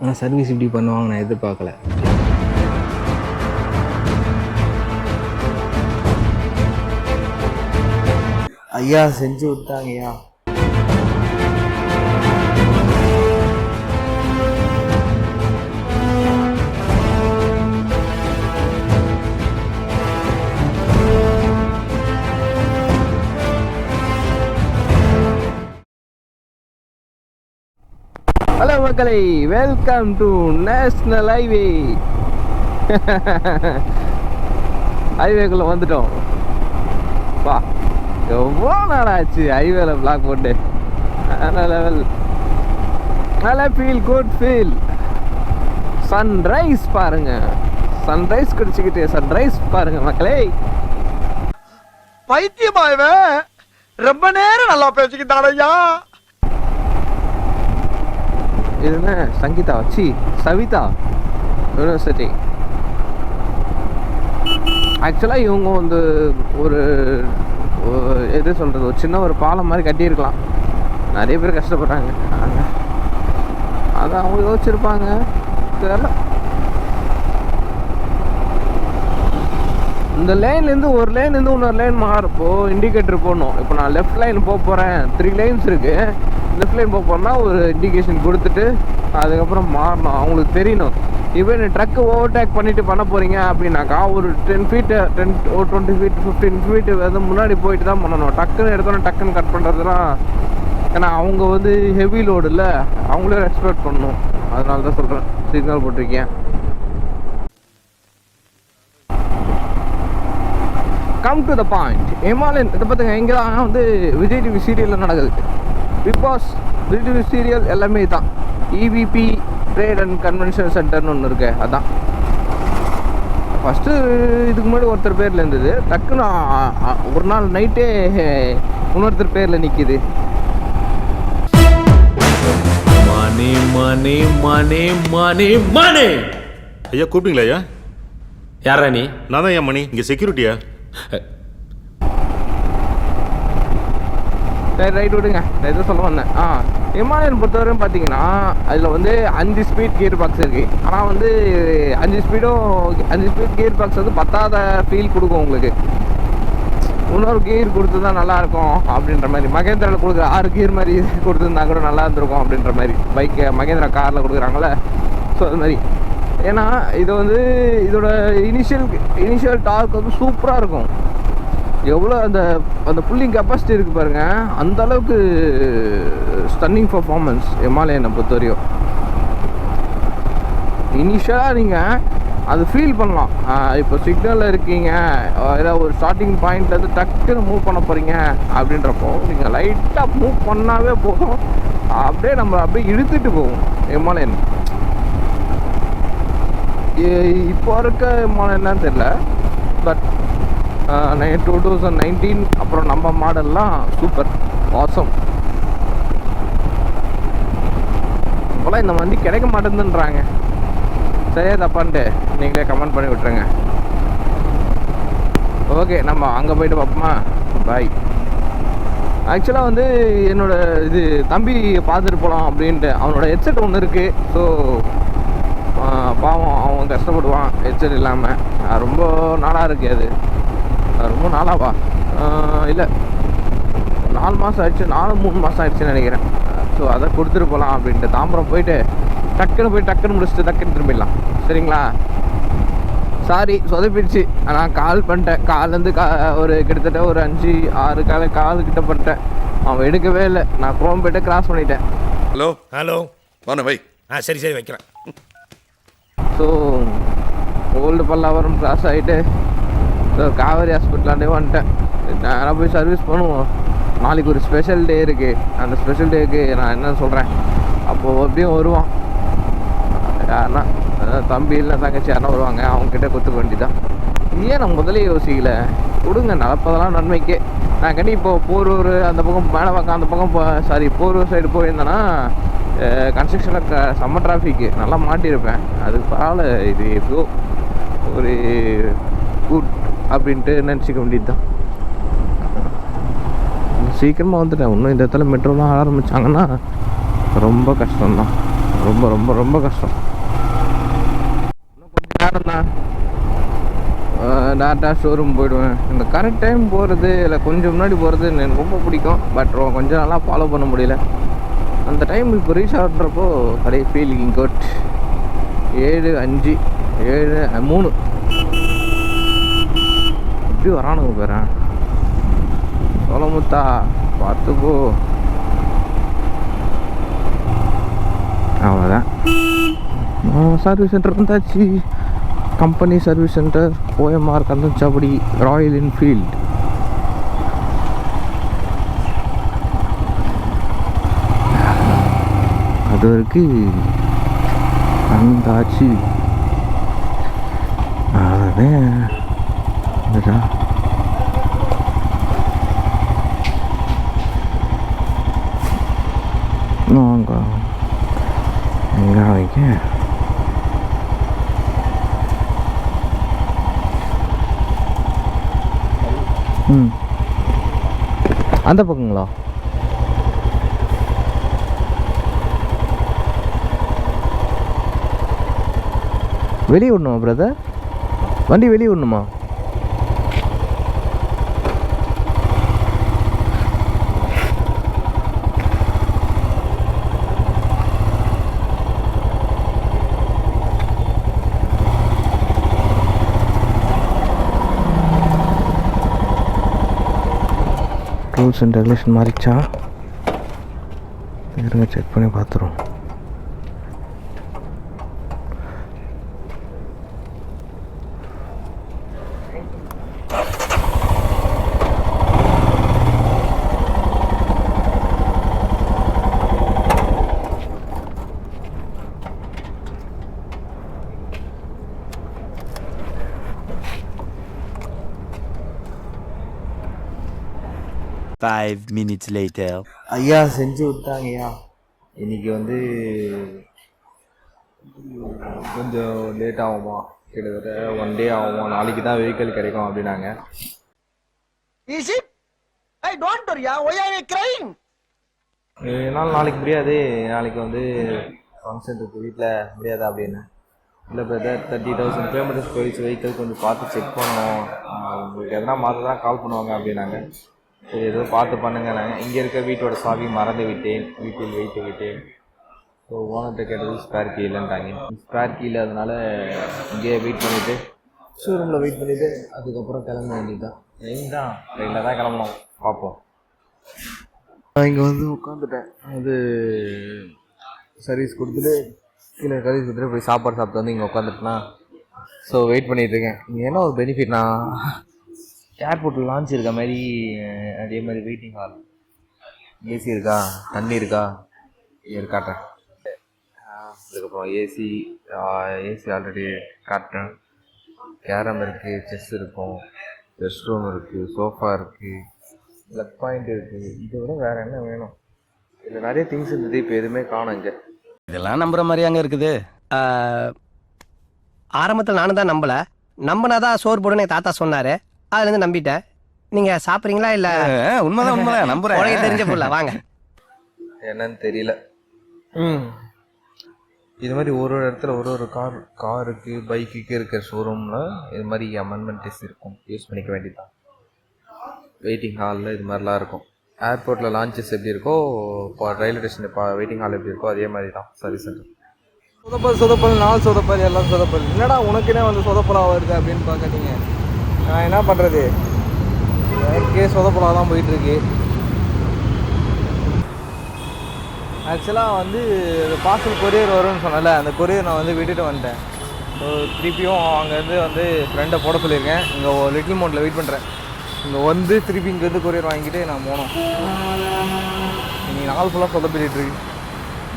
ஆனால் சர்வீஸ் இப்படி பண்ணுவாங்க நான் எதிர்பார்க்கல. ஐயா செஞ்சு விட்டாங்கய்யா. ஹலோ மக்களை, வெல்கம் டு நேஷ்னல் ஹைவே. ஹைவேக்குள்ளே வந்துட்டோம். வா, எவ்வளோ நாள் ஆச்சு ஹைவேல பிளாக் போட்டு. நல்ல லெவல், நல்ல ஃபீல், குட் ஃபீல். சன்ரைஸ் பாருங்க, சன்ரைஸ் குடிச்சுக்கிட்டு சன்ரைஸ் பாருங்க மக்களே. பைத்தியமாயவே ரொம்ப நேரம் நல்லா பேசிக்கிட்டாரையா. இது என்ன சங்கீதா வச்சு சவிதா யூனிவர்சிட்டி. ஆக்சுவலாக இவங்க வந்து ஒரு எது சொல்கிறது, ஒரு சின்ன ஒரு பாலம் மாதிரி கட்டியிருக்கலாம். நிறைய பேர் கஷ்டப்படுறாங்க. அதான் அவங்க யோசிச்சிருப்பாங்க, தெரியல. இந்த லைன்லேருந்து ஒரு லைன்லேருந்து இன்னொரு லைன் மாறப்போ இண்டிகேட்டர் போடணும். இப்போ நான் லெஃப்ட் லைன் போக போகிறேன், 3 லைன்ஸ் இருக்குது. லெஃப்ட் லைன் போக போகிறேன்னா ஒரு இண்டிகேஷன் கொடுத்துட்டு அதுக்கப்புறம் மாறணும், அவங்களுக்கு தெரியணும். இப்போ நீ ட்ரக்கு ஓவர்டேக் பண்ணிவிட்டு பண்ண போகிறீங்க அப்படின்னாக்கா ஒரு 10 ஃபீட்டு ஒரு 20 ஃபீட் 15 ஃபீட்டு வந்து முன்னாடி போயிட்டு தான் பண்ணணும். டக்குன்னு எடுத்தோன்னே டக்குன்னு கட் பண்ணுறதுலாம், ஏன்னா அவங்க வந்து ஹெவி லோடு இல்லை, அவங்களே ரெஸ்பெக்ட் பண்ணணும். அதனால தான் சொல்கிறேன், சிக்னல் போட்டிருக்கேன். Come to the point. Himalayan இதை பார்த்துங்க, இங்கே தான் வந்து விஜய் டிவி சீரியலில் நடக்குது. Bigg Boss, Vijay TV serial எல்லாமே தான். இவிபி ட்ரேட் அண்ட் கன்வென்ஷன் சென்டர்னு ஒன்று இருக்கு, அதான். ஃபஸ்ட்டு இதுக்கு முன்னாடி ஒருத்தர் பேரில் இருந்தது, டக்குன்னு ஒரு நாள் நைட்டே இன்னொருத்தர் பேரில் நிற்கிது. மணி மணி மணி மணி மணி. ஐயா கூப்பிட்டீங்களா ஐயா? யாரா நீ? நான் தான் ஐயா மணி, இங்கே செக்யூரிட்டியா? சரி, ரைட் விடுங்க, நான் எதுவும் சொல்ல வந்தேன். ஹிமாலயன் பொறுத்தவரையும் பார்த்தீங்கன்னா அதில் வந்து 5 ஸ்பீட் கியர் பாக்ஸ் இருக்குது. ஆனால் வந்து 5 ஸ்பீட் கியர் பாக்ஸ் வந்து பத்தாத ஃபீல் கொடுக்கும் உங்களுக்கு. இன்னொரு கியர் கொடுத்து தான் நல்லாயிருக்கும் அப்படின்ற மாதிரி. மகேந்திராவில் கொடுக்குற 6 கியர் மாதிரி கொடுத்துருந்தா கூட நல்லா இருந்திருக்கும் அப்படின்ற மாதிரி. பைக்கு மகேந்திரா காரில் கொடுக்குறாங்களே, ஸோ அது மாதிரி. ஏன்னா இது வந்து இதோட இனிஷியல் டார்க் வந்து சூப்பராக இருக்கும். எவ்வளோ அந்த புல்லிங் கெப்பாசிட்டி இருக்குது பாருங்கள், அந்த அளவுக்கு ஸ்டன்னிங் பர்ஃபார்மன்ஸ் ஹிமாலயனை பொறுத்தவரையும். இனிஷியலாக நீங்கள் அது ஃபீல் பண்ணலாம். இப்போ சிக்னலில் இருக்கீங்க, ஏதாவது ஒரு ஸ்டார்டிங் பாயிண்ட்லேருந்து டக்குன்னு மூவ் பண்ண போகிறீங்க அப்படின்றப்போ நீங்கள் லைட்டாக மூவ் பண்ணாவே போதும், அப்படியே நம்ம அப்படியே இழுத்துட்டு போகும் ஹிமாலயன். இப்போ இருக்க ஹிமாலயன்லாம் தெரியல, பட் 2019 அப்புறம் நம்ம மாடல்லாம் சூப்பர் ஆசம். இப்போலாம் இந்த வண்டி கிடைக்க மாட்டேங்குதுன்றாங்க. சரியா தப்பான்ட்டு நீங்களே கமெண்ட் பண்ணி விட்டுருங்க. ஓகே, நம்ம அங்கே போய்ட்டு பார்ப்போமா? பாய். ஆக்சுவலாக வந்து என்னோட இது தம்பி பார்த்துட்டு போகலாம் அப்படின்ட்டு. அவனோட ஹெட்செட் ஒன்று இருக்குது. ஸோ பாவம், அவன் கஷ்டப்படுவான் ஹெட்செட் இல்லாமல். ரொம்ப நாளாக இருக்குது, அது ரொம்ப நாளாவா இல்லை 4 மாதம் ஆயிடுச்சு, 3 மாதம் ஆயிடுச்சுன்னு நினைக்கிறேன். ஸோ அதை கொடுத்துட்டு போகலாம் அப்படின்ட்டு தாம்பரம் போயிட்டு டக்குன்னு முடிச்சுட்டு டக்குன்னு திரும்பிடலாம். சரிங்களா? சாரி சொதப்பிடுச்சு. நான் கால் பண்ணிட்டேன், கால்லேருந்து ஒரு கிட்டத்தட்ட ஒரு 5-6 கால் கிட்ட பண்ணிட்டேன். அவன் எடுக்கவே இல்லை. நான் குரோம்பேட்டை கிராஸ் பண்ணிட்டேன். ஹலோ ஹலோ, வாண்ண வை. சரி சரி வைக்கிறேன். ஸோ ஓல்டு பல்லாவரம் கிராஸ் ஆகிட்டு காவேரி ஹாஸ்பிட்டலாண்டே வந்துட்டேன். நான் போய் சர்வீஸ் பண்ணுவோம். நாளைக்கு ஒரு ஸ்பெஷல் டே இருக்குது. அந்த ஸ்பெஷல் டேக்கு நான் என்ன சொல்கிறேன், அப்போது எப்படியும் வருவான். யாருன்னா தம்பி இல்லை தங்கச்சி யாருன்னா வருவாங்க, அவங்ககிட்ட கொடுத்துக்க வேண்டியதான். ஏன் நான் முதலே யோசிக்கல, கொடுங்க, நடப்பதெல்லாம் நன்மைக்கே. நான் கண்டி இப்போ போரூர் அந்த பக்கம் மேலே பக்கம் அந்த பக்கம் போரூர் சைடு போயிருந்தேன்னா கன்ஸ்ட்ரக்ஷனில் செம்ம டிராஃபிக்கு, நல்லா மாட்டியிருப்பேன். அதுக்கு பரவாயில்ல, இது எப்போ ஒரு குட் அப்படின்ட்டு நினச்சிக்க வேண்டியது தான். சீக்கிரமாக வந்துட்டேன். இன்னும் இந்த இடத்துல மெட்ரோலாம் ஆரம்பித்தாங்கன்னா ரொம்ப கஷ்டம்தான். ரொம்ப ரொம்ப ரொம்ப கஷ்டம். இன்னும் கொஞ்சம் நேரம் தான் டேரெக்டாக ஷோரூம் போயிடுவேன். இந்த கரெக்ட் டைம் போகிறது இல்லை கொஞ்சம் முன்னாடி போகிறது எனக்கு ரொம்ப பிடிக்கும். பட் கொஞ்சம் நாளாக ஃபாலோ பண்ண முடியல. அந்த டைம் இப்போ ரீச் ஆகுறப்போ நிறைய ஃபீலிங் குட். 7:05 7:03 எப்படி வரானுங்க பேரேன். சோழமுத்தா பார்த்துக்கோ. அவ்வளோதான். சர்வீஸ் சென்டர் வந்தாச்சு. Company service centre OMR Kandhanchavadi Royal Enfield. அது வரைக்கும் வந்தாச்சு. அதான் வாங்க எங்கே வைக்க அந்த பக்கங்களா? வெளியே விடணுமா பிரதர்? வண்டி வெளியே விடணுமா? ரூல்ஸ் அண்ட் ரெகுலேஷன் மாறிச்சா? இருங்க செக் பண்ணி பார்த்துருவோம். Five minutes later. ஐயா செஞ்சு விட்டாங்கய்யா. இன்னைக்கு வந்து கொஞ்சம் லேட் ஆகுமா, கிட்டத்தட்ட 1 day ஆகுமா. நாளைக்கு தான் வெஹிக்கிள் கிடைக்கும் அப்படின்னாங்க. Is it? Hey, don't worry. Why are you crying? என்னால் நாளைக்கு முடியாது, நாளைக்கு வந்து ஃபங்க்ஷன் இருக்குது வீட்டில், முடியாது அப்படின்னு. இல்லை பிரதர் 30,000 கிலோமீட்டர்ஸ் போயிடுச்சு, வெஹிக்கிள் கொஞ்சம் பார்த்து செக் பண்ணோம், உங்களுக்கு எதனா மாற்ற தான் கால் பண்ணுவாங்க அப்படின்னாங்க. சரி ஏதோ பார்த்து பண்ணுங்க. நாங்கள் இங்கே இருக்க வீட்டோட சாவி மறந்து விட்டேன், வீட்டில் வைத்து விட்டேன். ஸோ ஓனர்கிட்ட கேட்டது ஸ்பேர் கீ இல்லைன்ட்டாங்க. ஸ்பேர் கீ இல்லாதனால இங்கேயே வெயிட் பண்ணிவிட்டு ஷோரூமில் வெயிட் பண்ணிவிட்டு அதுக்கப்புறம் கிளம்ப வேண்டியது தான். ட்ரெயினில் தான் கிளம்பணும், பார்ப்போம். நான் இங்கே வந்து உட்காந்துட்டேன். அது சர்வீஸ் கொடுத்துட்டு கீழே சர்வீஸ் கொடுத்துட்டு போய் சாப்பாடு சாப்பிட்டு வந்து இங்கே உட்காந்துட்டேன்னா ஸோ வெயிட் பண்ணிகிட்ருக்கேன். இங்கே என்ன ஒரு பெனிஃபிட்னா, ஏர்போர்ட்டில் லான்ச் இருக்க மாதிரி அதே மாதிரி வெயிட்டிங் ஹால், ஏசி இருக்கா, தண்ணி இருக்கா, காட்டுறேன். அதுக்கப்புறம் ஏசி ஆல்ரெடி காட்டுறேன். கேரம் இருக்குது, செஸ் இருக்கும், ரெஸ்ட் ரூம் இருக்குது, சோஃபா இருக்குது, ப்ளக் பாயிண்ட் இருக்குது. இதை விட வேறு என்ன வேணும்? இதில் நிறைய திங்ஸ் இருந்தது, இப்போ எதுவுமே காணும் இங்கே. இதெல்லாம் நம்புற மாதிரி அங்கே இருக்குது. ஆரம்பத்தில் நானும் தான் நம்பினாதான் சோறு போடுன்னு என் தாத்தா சொன்னார். அதுலேருந்து நம்பிட்டேன். நீங்கள் சாப்பிட்றீங்களா? இல்லை உண்மைதான் நம்புறேன். உனக்கு தெரிஞ்ச பொருளா? வாங்க. என்னன்னு தெரியல. இது மாதிரி ஒரு இடத்துல ஒரு காருக்கு பைக்குக்கு இருக்கிற ஷோரூமில் இது மாதிரி அமெண்ட்மெண்ட்ஸ் இருக்கும், யூஸ் பண்ணிக்க வேண்டியதான். வெயிட்டிங் ஹாலில் இது மாதிரிலாம் இருக்கும். ஏர்போர்ட்டில் லான்ச்சஸ் எப்படி இருக்கோ, இப்போ ரயில்வே ஸ்டேஷன் இப்போ வெயிட்டிங் ஹால் எப்படி இருக்கோ அதே மாதிரி தான் சர்வீஸ் சென்டர். சொதப்பல் நாள் சொதப்பல் எல்லாம் சொதப்பல். என்னடா உனக்குனே வந்து சொதப்பலாக வருது அப்படின்னு பார்க்காதீங்க. நான் என்ன பண்ணுறது, எனக்கே சொதப்பலாக தான் போயிட்டுருக்கு. ஆக்சுவலாக வந்து பார்சல் கொரியர் வரும்னு சொன்னல, அந்த கொரியர் நான் வந்து விட்டுட்டு வந்துட்டேன். ஸோ திருப்பியும் அங்கேருந்து வந்து ஃப்ரெண்டை போட சொல்லியிருக்கேன். இங்கே லிட்டில் மவுண்டில் வெயிட் பண்ணுறேன். இங்கே வந்து திருப்பி இங்கேருந்து கொரியர் வாங்கிட்டு நான் போனோம். இன்றைக்கி நாள் ஃபுல்லாக சொதப்பிட்டுருக்கு.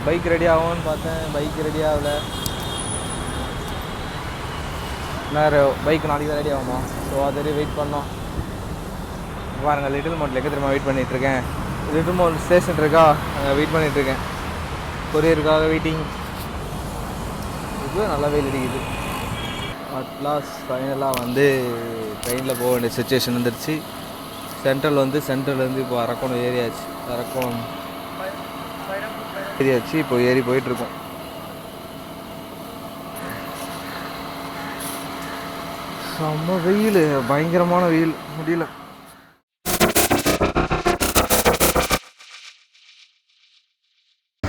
பைக் ரெடி ஆகும்னு பார்த்தேன், பைக் ரெடி ஆகலை. வேறு பைக் நாளைக்கு தான் ரெடி ஆகுமா, ஸோ அது வெயிட் பண்ணோம். பாருங்கள் லிட்டில் மவுண்டில் எங்கே திரும்ப வெயிட் பண்ணிகிட்ருக்கேன். லிட்டில் மவுண்ட் ஸ்டேஷன் இருக்கா, அங்கே வெயிட் பண்ணிகிட்ருக்கேன். கொரியருக்காக வெயிட்டிங். இது நல்லா வெயில் அடிக்குது. அட்லாஸ் ஃபைனலாக வந்து ட்ரெயினில் போக வேண்டிய சுச்சுவேஷன் வந்துடுச்சு. சென்ட்ரல்லேருந்து இப்போ அரக்கோணம் ஏரியாச்சு. இப்போ ஏறி போயிட்டுருக்கோம். செம்ம வெயில், பயங்கரமான வெயில், முடியல.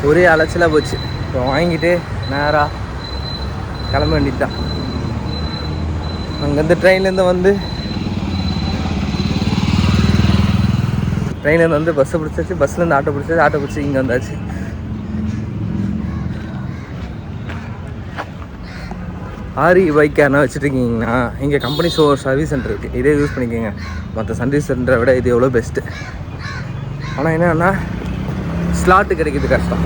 ஒரே அலைச்சலாக போச்சு. இப்போ வாங்கிட்டு நேராக கிளம்ப வேண்டியதுதான். அங்கேருந்து ட்ரெயின்லேருந்து வந்து பஸ்ஸை பிடிச்சாச்சு, பஸ்லேருந்து ஆட்டோ பிடிச்சாச்சு, ஆட்டோ பிடிச்சி இங்கே வந்தாச்சு. ஆரி பைக் யாரா வச்சுருக்கீங்கன்னா இங்கே கம்பெனி சர்வீஸ் சென்டர் இருக்குது, இதே யூஸ் பண்ணிக்கோங்க. மற்ற சர்வீஸ் சென்டரை விட இது எவ்வளோ பெஸ்ட்டு. ஆனால் என்னன்னா ஸ்லாட்டு கிடைக்கிது கஷ்டம்.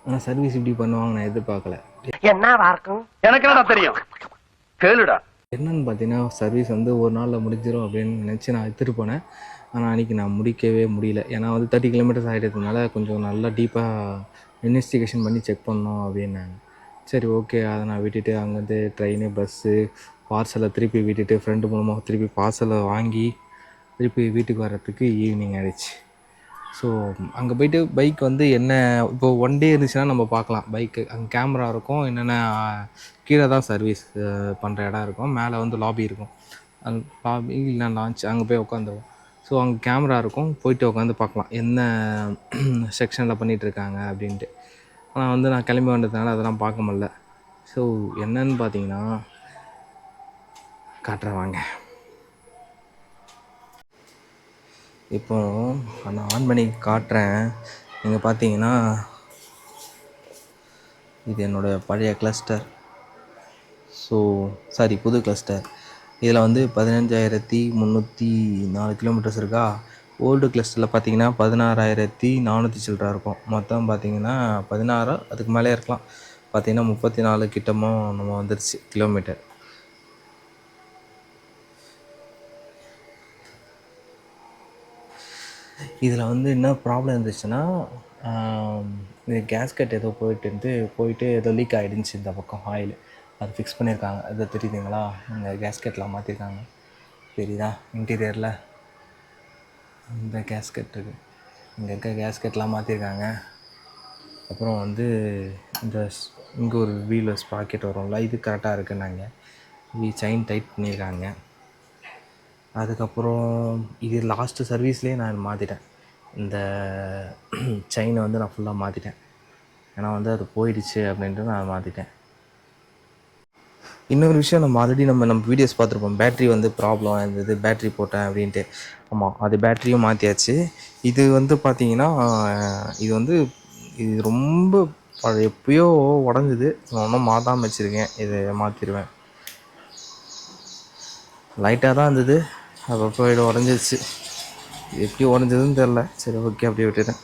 ஆனால் சர்வீஸ் இப்படி பண்ணுவாங்க நான் எதிர்பார்க்கல. என்னவா இருக்கும் எனக்கு என்னடா தெரியும், கேளுடா. என்னன்னு பார்த்தீங்கன்னா சர்வீஸ் வந்து ஒரு நாளில் முடிஞ்சிடும் அப்படின்னு நினச்சி நான் எடுத்துகிட்டு போனேன். ஆனால் அன்றைக்கி நான் முடிக்கவே முடியல. ஏன்னா வந்து 30 கிலோமீட்டர்ஸ் ஆகிட்டதுனால கொஞ்சம் நல்லா டீப்பாக இன்வெஸ்டிகேஷன் பண்ணி செக் பண்ணோம் அப்படின்னாங்க. சரி ஓகே, அதை நான் விட்டுட்டு அங்கேருந்து ட்ரெயின், பஸ்ஸு, பார்சலை திருப்பி விட்டுட்டு ஃப்ரெண்டு மூலமாக திருப்பி பார்சலை வாங்கி திருப்பி வீட்டுக்கு வர்றதுக்கு ஈவினிங் ஆகிடுச்சு. ஸோ அங்கே போய்ட்டு பைக் வந்து என்ன இப்போது 1 டே இருந்துச்சுன்னா நம்ம பார்க்கலாம். பைக்கு அங்கே கேமரா இருக்கும், என்னென்ன கீழே தான் சர்வீஸ் பண்ணுற இடம் இருக்கும், மேலே வந்து லாபி இருக்கும். அந்த லாபி இல்லை லான்ச், அங்கே போய் உட்காந்துருவோம். ஸோ அங்கே கேமரா இருக்கும், போயிட்டு உட்காந்து பார்க்கலாம் என்ன செக்ஷனில் பண்ணிகிட்ருக்காங்க அப்படின்ட்டு. ஆனால் வந்து நான் கிளம்பி வந்ததுனால அதெல்லாம் பார்க்க முடியல. ஸோ என்னன்னு பார்த்தீங்கன்னா காட்டுறேன் வாங்க. இப்போ நான் ஆன் பண்ணி காட்டுறேன். நீங்கள் பார்த்தீங்கன்னா இது என்னோடய பழைய கிளஸ்டர். ஸோ சாரி, புது கிளஸ்டர். இதில் வந்து 15,304 கிலோமீட்டர்ஸ் இருக்கா. ஓல்டு கிளஸ்டரில் பார்த்தீங்கன்னா 16,400 சில்லரை இருக்கும். மொத்தம் பார்த்தீங்கன்னா 16 அதுக்கு மேலே இருக்கலாம். பார்த்தீங்கன்னா 34 கிட்டமோ நம்ம வந்துருச்சு கிலோமீட்டர். இதில் வந்து என்ன ப்ராப்ளம் இருந்துச்சுன்னா இந்த கேஸ்கட் ஏதோ போயிட்டு ஏதோ லீக் ஆகிடுச்சு. இந்த பக்கம் ஆயில் அது ஃபிக்ஸ் பண்ணியிருக்காங்க. அதை தெரியுதுங்களா, இந்த கேஸ்கெட்லாம் மாற்றிருக்காங்க. தெரியுதா இன்டீரியரில் இந்த கேஸ்கெட் இருக்குது, இங்கே இருக்க கேஸ்கெட்லாம் மாற்றிருக்காங்க. அப்புறம் வந்து இங்கே ஒரு வீல் ஸ்பாக்கெட் வரும்ல, இது கரெக்டாக இருக்குன்னாங்க. செயின் டைட் பண்ணியிருக்காங்க. அதுக்கப்புறம் இது லாஸ்ட்டு சர்வீஸ்லேயே நான் மாற்றிட்டேன். இந்த செயினை வந்து நான் ஃபுல்லாக மாற்றிட்டேன். ஏன்னா வந்து அது போயிடுச்சு அப்படின்ட்டு நான் மாற்றிட்டேன். இன்னொரு விஷயம், நம்ம ஆல்ரெடி நம்ம வீடியோஸ் பார்த்துருப்போம். பேட்ரி வந்து ப்ராப்ளம் இருந்தது, பேட்ரி போட்டேன் அப்படின்ட்டு. ஆமாம், அது பேட்ரியும் மாற்றியாச்சு. இது வந்து பார்த்திங்கன்னா இது ரொம்ப எப்பயோ உடஞ்சிது. நான் ஒன்றும் மாற்றாமல் வச்சுருக்கேன். இதை மாற்றிடுவேன். லைட்டாக தான் இருந்தது, அப்போ இது உடஞ்சிருச்சு. எப்படி உடஞ்சதுன்னு தெரில. சரி ஓகே, அப்படியே விட்டுட்டேன்.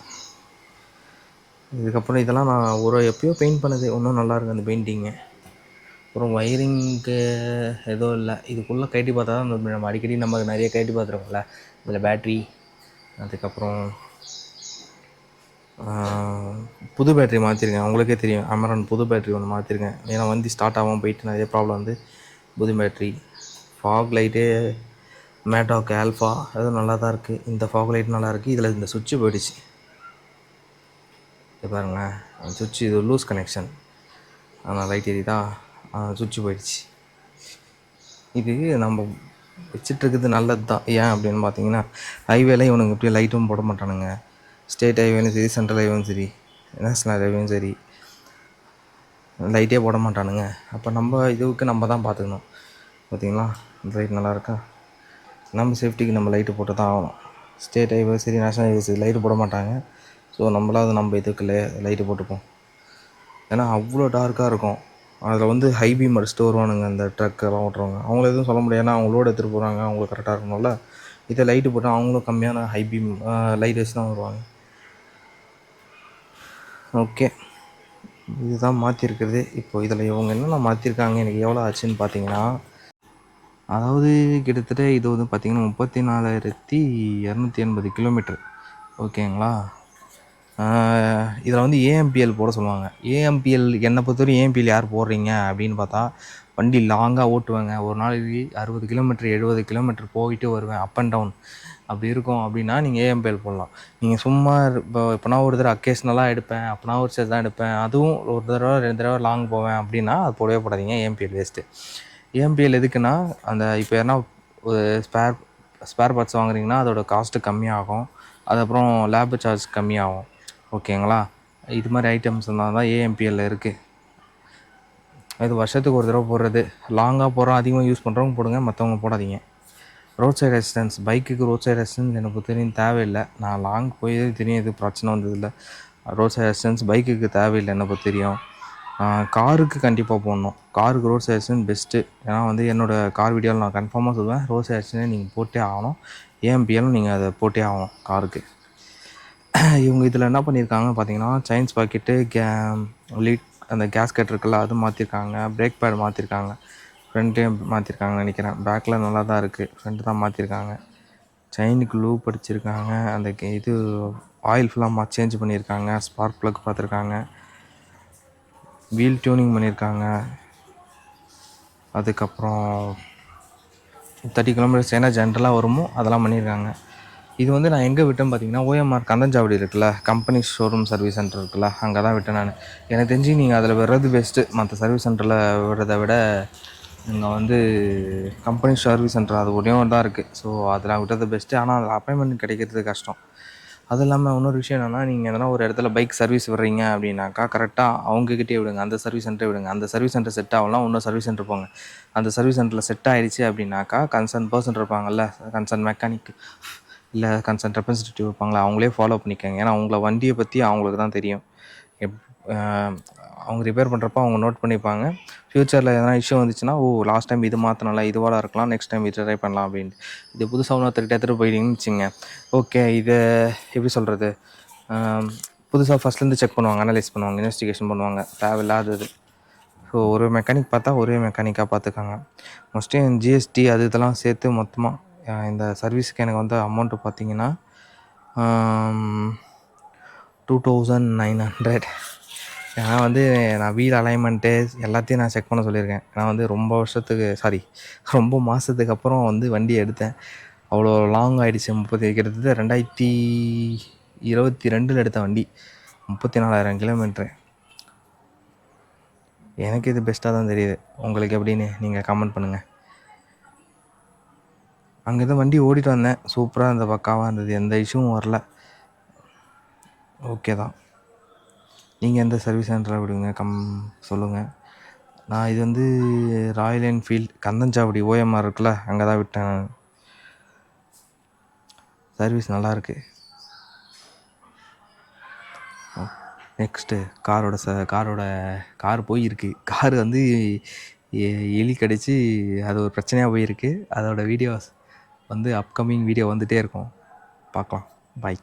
இதுக்கப்புறம் இதெல்லாம் நான் எப்பயோ பெயிண்ட் பண்ணது, இன்னும் நல்லாயிருக்கு அந்த பெயிண்டிங்கு. அப்புறம் ஒயரிங்க்கு எதுவும் இல்லை. இதுக்குள்ளே கைட்டி பார்த்தா தான் நம்ம அடிக்கடி நம்ம நிறைய கைட்டி பார்த்துருக்கோம்ல. இதில் பேட்ரி, அதுக்கப்புறம் புது பேட்ரி மாற்றிருக்கேன். அவங்களுக்கே தெரியும், அமரான் புது பேட்ரி ஒன்று மாற்றிருக்கேன். ஏன்னா வந்து ஸ்டார்ட் ஆகாமல் போயிட்டு நிறைய ப்ராப்ளம் வந்து புது பேட்ரி. ஃபாக் லைட்டு மேட்டாக் ஆல்ஃபா அதுவும் நல்லா தான் இருக்குது. இந்த ஃபாக் லைட் நல்லாயிருக்கு. இதில் இந்த சுவிட்சு போயிடுச்சு. இது பாருங்களேன், சுவிட்சு இது லூஸ் கனெக்ஷன். ஆனால் லைட் எரியுதா, சுவிட்சு போயிடுச்சு. இது நம்ம வச்சிட்ருக்குது நல்லது தான். ஏன் அப்படின்னு பார்த்தீங்கன்னா, ஹைவேல இவனுங்க இப்படியே லைட்டும் போட மாட்டானுங்க. ஸ்டேட் ஹைவேலும் சரி, சென்ட்ரல் ஹைவேலும் சரி, நேஷ்னல் ஹைவேலும் சரி, லைட்டே போட மாட்டானுங்க. அப்போ நம்ம இதுவுக்கு நம்ம தான் பார்த்துக்கணும். பார்த்தீங்களா, இந்த லைட் நல்லா இருக்கா. நம்ம சேஃப்டிக்கு நம்ம லைட்டு போட்டு தான் ஆகணும். ஸ்டேட் ஹைவே சரி, நேஷ்னல் ஹைவே சரி லைட்டு போட மாட்டாங்க. ஸோ நம்மளாவது நம்ம இதுக்கு லைட்டு போட்டுப்போம். ஏன்னா அவ்வளோ டார்க்காக இருக்கும். அதில் வந்து ஹை பீம் அடிச்சுட்டு வருவானுங்க அந்த ட்ரக்கெல்லாம் ஓட்டுறவங்க. அவங்கள எதுவும் சொல்ல முடியாது, ஏன்னா அவங்களோட எடுத்துகிட்டு போகிறாங்க, அவங்களுக்கு கரெக்டாக இருக்கணும்ல. இதை லைட்டு போட்டால் அவங்களும் கம்மியான ஹை பீம் லைட் வச்சு தான் வருவாங்க. ஓகே, இதுதான் மாற்றிருக்குது. இப்போ இதில் இவங்க என்னென்ன மாற்றிருக்காங்க, எனக்கு எவ்வளோ ஆச்சுன்னு பார்த்தீங்கன்னா, அதாவது கிட்டத்தட்ட இது வந்து பார்த்திங்கன்னா 34,280 கிலோமீட்டர். ஓகேங்களா. இதில் வந்து ஏஎம்பிஎல் போட சொல்லுவாங்க. ஏஎம்பிஎல் என்னை பொறுத்தவரைக்கும் ஏஎம்பிஎல் யார் போடுறீங்க அப்படின்னு பார்த்தா, வண்டி லாங்காக ஓட்டுவேங்க, ஒரு நாளைக்கு 60 கிலோமீட்டர் 70 கிலோமீட்டர் போயிட்டு வருவேன், அப் அண்ட் டவுன் அப்படி இருக்கும் அப்படின்னா நீங்கள் ஏஎம்பிஎல் போடலாம். நீங்கள் சும்மா இப்போனா ஒரு தடவை அக்கேஷ்னலாக எடுப்பேன், அப்போனா ஒரு சைடு தான் எடுப்பேன், அதுவும் ஒரு தடவை 2 தடவை லாங் போவேன் அப்படின்னா அது போடவே போடாதீங்க. ஏஎம்பிஎல் வேஸ்ட்டு. ஏஎம்பிஎல் எதுக்குன்னா, அந்த இப்போ எதனா ஒரு ஸ்பேர் பார்ட்ஸ் வாங்குறீங்கன்னா அதோட காஸ்ட்டு கம்மியாகும், அதுக்கப்புறம் லேபர் சார்ஜ் கம்மியாகும். ஓகேங்களா? இது மாதிரி ஐட்டம்ஸ் தான் ஏஎம்பிஎல்ல இருக்குது. இது வருஷத்துக்கு ஒரு தடவை போடுறது, லாங்காக போகிறோம் அதிகமாக யூஸ் பண்ணுறவங்க போடுங்க, மற்றவங்க போடாதீங்க. ரோட் சைடு ரெசிஸ்டன்ஸ், பைக்குக்கு ரோட் சைடு ரெசிஸ்டன்ஸ் எனக்கு தெரியும் தேவையில்லை. நான் லாங் போய் தெரியும், எது பிரச்சனை வந்ததில்லை. ரோட் சைடு ரெசிஸ்டன்ஸ் பைக்குக்கு தேவையில்லை எனக்கு தெரியும். காருக்கு கண்டிப்பாக போடணும். காருக்கு ரோட் சைடு ரெசிஸ்டன்ஸ் பெஸ்ட்டு. ஏன்னா வந்து என்னோடய கார் வீடியோவில் நான் கன்ஃபார்மாக சொல்லுவேன், ரோட் சைடு ரெசிஸ்டன்ஸ் நீங்கள் போட்டே ஆகணும். ஏஎம்பிஎல்லும் நீங்கள் அதை போட்டே ஆகணும் காருக்கு. இவங்க இதில் என்ன பண்ணியிருக்காங்க பார்த்தீங்கன்னா, செயின் பாக்கெட்டு, லீட் அந்த கேஸ்கெட் இருக்குல்ல அது மாற்றிருக்காங்க, பிரேக் பேட் மாற்றிருக்காங்க, ஃப்ரண்ட்டையும் மாற்றிருக்காங்கன்னு நினைக்கிறேன். பேக்கில் நல்லா தான் இருக்குது, ஃப்ரண்ட்டு தான் மாற்றிருக்காங்க. செயினுக்கு லூப் அடிச்சிருக்காங்க, அந்த இது ஆயில் ஃபுல்லாக சேஞ்ச் பண்ணியிருக்காங்க, ஸ்பார்க் ப்ளக் பார்த்துருக்காங்க, வீல் டியூனிங் பண்ணியிருக்காங்க. அதுக்கப்புறம் 30 கிலோமீட்டர்ஸ் என்ன ஜென்ரலாக வருமோ அதெல்லாம் பண்ணியிருக்காங்க. இது வந்து நான் எங்கே விட்டேன்னு பார்த்தீங்கன்னா, ஓஎம்ஆர் கந்தஞ்சாவடி இருக்குல்ல, கம்பெனி ஷோரூம் சர்வீஸ் சென்டர் இருக்குல்ல, அங்கே தான் விட்டேன் நான். எனக்கு தெரிஞ்சு நீங்கள் அதில் விடுறது பெஸ்ட்டு. மற்ற சர்வீஸ் சென்டரில் விடுறத விட இங்கே வந்து கம்பெனி சர்வீஸ் சென்டர் அது ஒரே ஒன்று தான் இருக்குது. ஸோ அதில் விட்டது பெஸ்ட்டு. ஆனால் அதில் அப்பாயின்மெண்ட் கிடைக்கிறது கஷ்டம். அது இல்லாமல் இன்னொரு விஷயம் என்னென்னா, நீங்கள் எதனா ஒரு இடத்துல பைக் சர்வீஸ் விடுறீங்க அப்படின்னாக்கா கரெக்டாக அவங்கக்கிட்டே விடுங்க, அந்த சர்வீஸ் சென்டரே விடுங்க. அந்த சர்வீஸ் சென்டர் செட் ஆகலாம், இன்னொரு சர்வீஸ் சென்டர் போங்க. அந்த சர்வீஸ் சென்டரில் செட் ஆகிடுச்சு அப்படின்னாக்கா கன்சர்ன் பர்சன் இருப்பாங்கள்ல, கன்சர்ன் மெக்கானிக் இல்லை கன்சர்ன் ரெப்ரசன்டேட்டிவ் இருப்பாங்களா, அவங்களே ஃபாலோ பண்ணிக்கோங்க. ஏன்னா அவங்கள வண்டியை பற்றி அவங்களுக்கு தான் தெரியும். அவங்க ரிப்பேர் பண்ணுறப்ப அவங்க நோட் பண்ணிப்பாங்க. ஃப்யூச்சரில் எதனா இஷ்யூ வந்துச்சுன்னா, லாஸ்ட் டைம் இது மாற்றினால இதுவாக இருக்கலாம், நெக்ஸ்ட் டைம் இது ட்ரை பண்ணலாம் அப்படின்ட்டு. இது புதுசாக ஒருத்தர்கிட்ட எடுத்துகிட்டு போயிட்டீங்கன்னு வச்சுங்க, ஓகே இதை எப்படி சொல்கிறது, புதுசாக ஃபஸ்ட்லேருந்து செக் பண்ணுவாங்க, அனலைஸ் பண்ணுவாங்க, இன்வெஸ்டிகேஷன் பண்ணுவாங்க, தேவையில்லாதது. ஸோ ஒரு மெக்கானிக் பார்த்தா ஒரே மெக்கானிக்காக பார்த்துக்காங்க. மோஸ்ட்லி ஜிஎஸ்டி அது இதெல்லாம் சேர்த்து மொத்தமாக இந்த சர்வீஸுக்கு எனக்கு வந்து அமௌண்ட்டு பார்த்தீங்கன்னா 2900. ஏன்னா வந்து நான் வீல் அலைன்மெண்ட்டு எல்லாத்தையும் நான் செக் பண்ண சொல்லியிருக்கேன். நான் வந்து ரொம்ப மாதத்துக்கு அப்புறம் வந்து வண்டியை எடுத்தேன். அவ்வளோ லாங் ஆகிடுச்சு. கிட்டத்தட்ட 2022 எடுத்த வண்டி, 34,000 கிலோமீட்ரு. எனக்கு இது பெஸ்ட்டாக தான் தெரியுது. உங்களுக்கு எப்படின்னு நீங்கள் கமெண்ட் பண்ணுங்கள். அங்கே தான் வண்டி ஓட்டிகிட்டு வந்தேன், சூப்பராக இருந்தது, பக்காவாக இருந்தது, எந்த இஷ்யூவும் வரல, ஓகே தான். நீங்கள் எந்த சர்வீஸ் சென்டரில் விடுங்க சொல்லுங்கள். நான் இது வந்து ராயல் என்ஃபீல்டு கந்தஞ்சாவடி ஓஎம்ஆர் இருக்குல்ல, அங்கே தான் விட்டேன். சர்வீஸ் நல்லாயிருக்கு. நெக்ஸ்ட்டு கார் போயிருக்கு. கார் வந்து எலி கடிச்சு அது ஒரு பிரச்சனையாக போயிருக்கு. அதோடய வீடியோஸ் வந்து அப்கமிங் வீடியோ வந்துகிட்டே இருக்கும், பார்க்கலாம். பாய்.